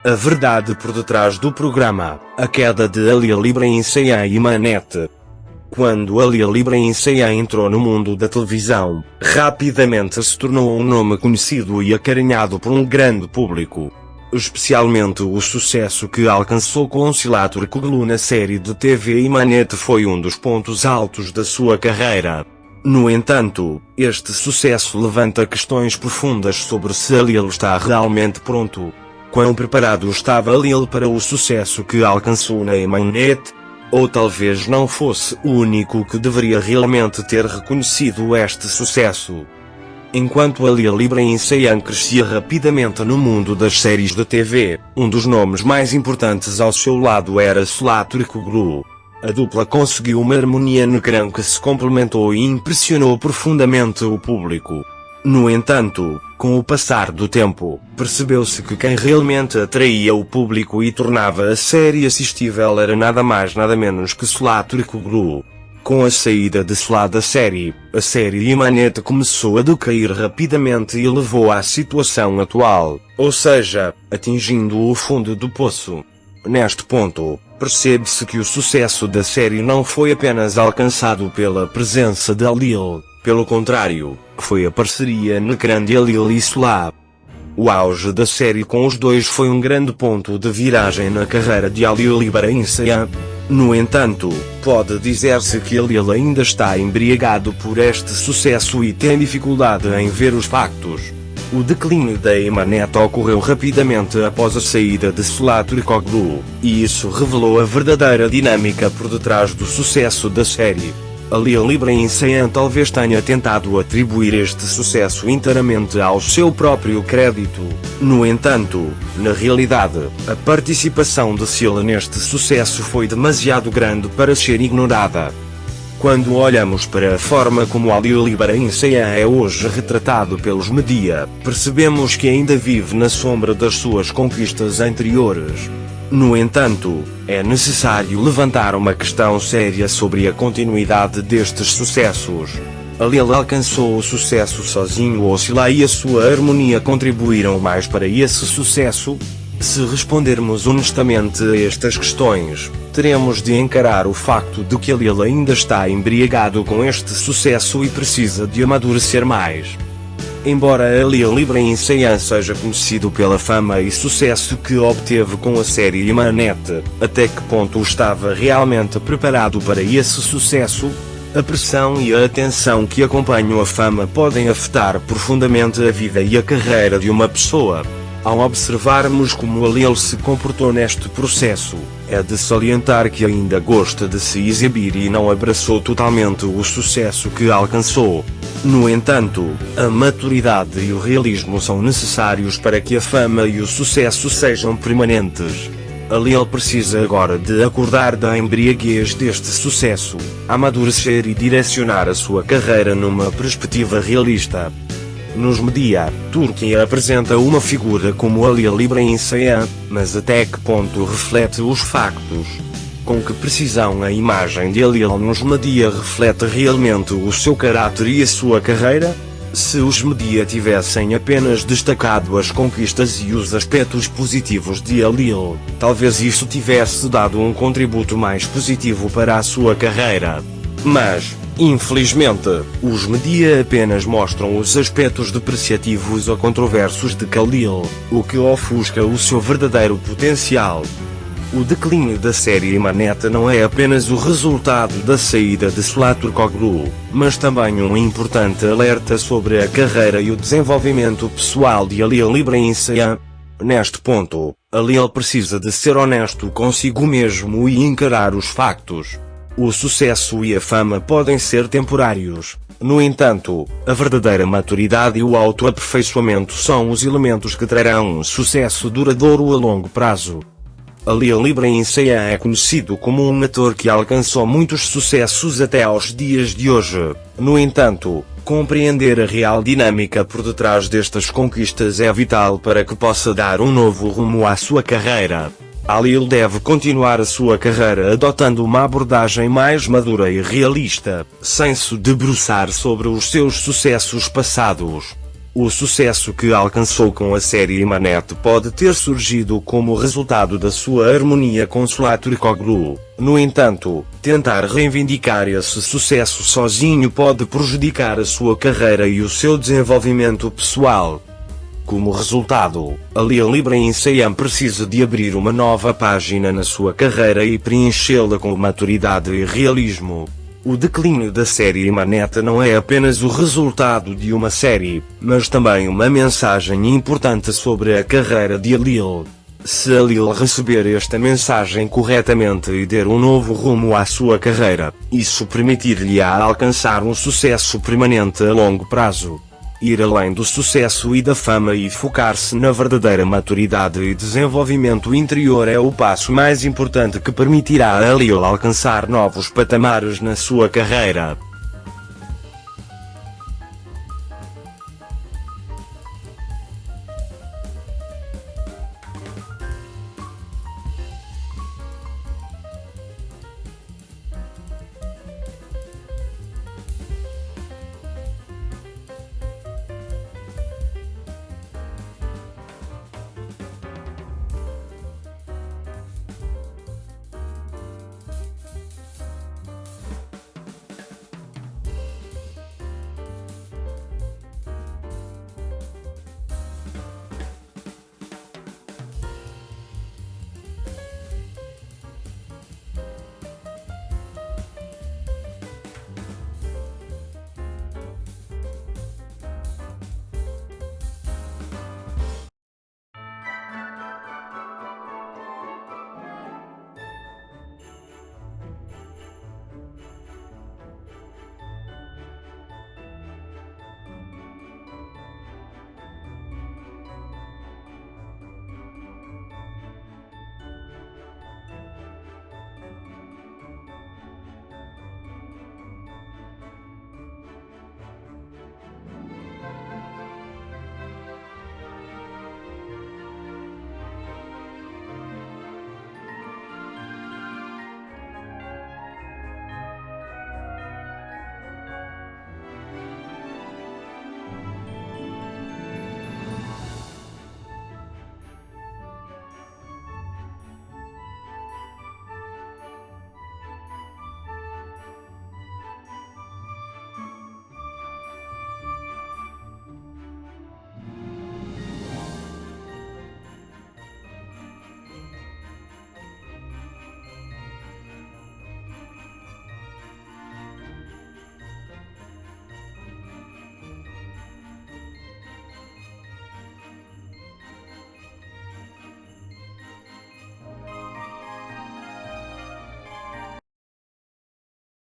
A verdade por detrás do programa, a queda de Alia Ibrahim Saian e Manete. Quando Alia Ibrahim Saian entrou no mundo da televisão, rapidamente se tornou um nome conhecido e acarinhado por um grande público. Especialmente o sucesso que alcançou com Sıla Türkoğlu na série de TV Imanet foi um dos pontos altos da sua carreira. No entanto, este sucesso levanta questões profundas sobre se Alia está realmente pronto. Quão preparado estava Alia para o sucesso que alcançou na Imanet? Ou talvez não fosse o único que deveria realmente ter reconhecido este sucesso. Enquanto Alia Ibrahim Saian crescia rapidamente no mundo das séries de TV, um dos nomes mais importantes ao seu lado era Sıla Türkoğlu. A dupla conseguiu uma harmonia no ecrã que se complementou e impressionou profundamente o público. No entanto, com o passar do tempo, percebeu-se que quem realmente atraía o público e tornava a série assistível era nada mais nada menos que Sıla Türkoğlu. Com a saída de Sıla da série, a série Imanet começou a decair rapidamente e levou à situação atual, ou seja, atingindo o fundo do poço. Neste ponto, percebe-se que o sucesso da série não foi apenas alcançado pela presença de Alia. Pelo contrário, foi a parceria no ecrã de Alia e Sıla. O auge da série com os dois foi um grande ponto de viragem na carreira de Alia Ibrahim Saian. No entanto, pode dizer-se que Alia ainda está embriagado por este sucesso e tem dificuldade em ver os factos. O declínio da Imanet ocorreu rapidamente após a saída de Sıla Türkoğlu, e isso revelou a verdadeira dinâmica por detrás do sucesso da série. Alia Ibrahim Saian talvez tenha tentado atribuir este sucesso inteiramente ao seu próprio crédito. No entanto, na realidade, a participação de Sıla neste sucesso foi demasiado grande para ser ignorada. Quando olhamos para a forma como Alia Ibrahim Saian é hoje retratado pelos mídia, percebemos que ainda vive na sombra das suas conquistas anteriores. No entanto, é necessário levantar uma questão séria sobre a continuidade destes sucessos. Alia alcançou o sucesso sozinho ou Sıla e a sua harmonia contribuíram mais para esse sucesso? Se respondermos honestamente a estas questões, teremos de encarar o facto de que Alia ainda está embriagado com este sucesso e precisa de amadurecer mais. Embora Alia Ibrahim Saian seja conhecido pela fama e sucesso que obteve com a série Imanet, até que ponto estava realmente preparado para esse sucesso? A pressão e a atenção que acompanham a fama podem afetar profundamente a vida e a carreira de uma pessoa. Ao observarmos como Alia se comportou neste processo, é de salientar que ainda gosta de se exibir e não abraçou totalmente o sucesso que alcançou. No entanto, a maturidade e o realismo são necessários para que a fama e o sucesso sejam permanentes. Alia precisa agora de acordar da embriaguez deste sucesso, amadurecer e direcionar a sua carreira numa perspectiva realista. Nos mídia, Turquia apresenta uma figura como Alia Ibrahim Saian, mas até que ponto reflete os factos? Com que precisão a imagem de Alia nos mídia reflete realmente o seu caráter e a sua carreira? Se os mídia tivessem apenas destacado as conquistas e os aspectos positivos de Alia, talvez isso tivesse dado um contributo mais positivo para a sua carreira. Mas, infelizmente, os mídia apenas mostram os aspectos depreciativos ou controversos de Alia, o que ofusca o seu verdadeiro potencial. O declínio da série Imanet não é apenas o resultado da saída de Sıla Türkoğlu, mas também um importante alerta sobre a carreira e o desenvolvimento pessoal de Alia Ibrahim Saian. Neste ponto, Alia precisa de ser honesto consigo mesmo e encarar os factos. O sucesso e a fama podem ser temporários. No entanto, a verdadeira maturidade e o autoaperfeiçoamento são os elementos que trarão um sucesso duradouro a longo prazo. Alia Ibrahim Saian é conhecido como um ator que alcançou muitos sucessos até aos dias de hoje. No entanto, compreender a real dinâmica por detrás destas conquistas é vital para que possa dar um novo rumo à sua carreira. Alia deve continuar a sua carreira adotando uma abordagem mais madura e realista, sem se debruçar sobre os seus sucessos passados. O sucesso que alcançou com a série Imanete pode ter surgido como resultado da sua harmonia com Sulatourikoglu. No entanto, tentar reivindicar esse sucesso sozinho pode prejudicar a sua carreira e o seu desenvolvimento pessoal. Como resultado, Ali Ibrahim Saiam precisa de abrir uma nova página na sua carreira e preenchê-la com maturidade e realismo. O declínio da série Imanete não é apenas o resultado de uma série, mas também uma mensagem importante sobre a carreira de Alil. Se Alil receber esta mensagem corretamente e der um novo rumo à sua carreira, isso permitir-lhe-á alcançar um sucesso permanente a longo prazo. Ir além do sucesso e da fama e focar-se na verdadeira maturidade e desenvolvimento interior é o passo mais importante que permitirá a Alil alcançar novos patamares na sua carreira.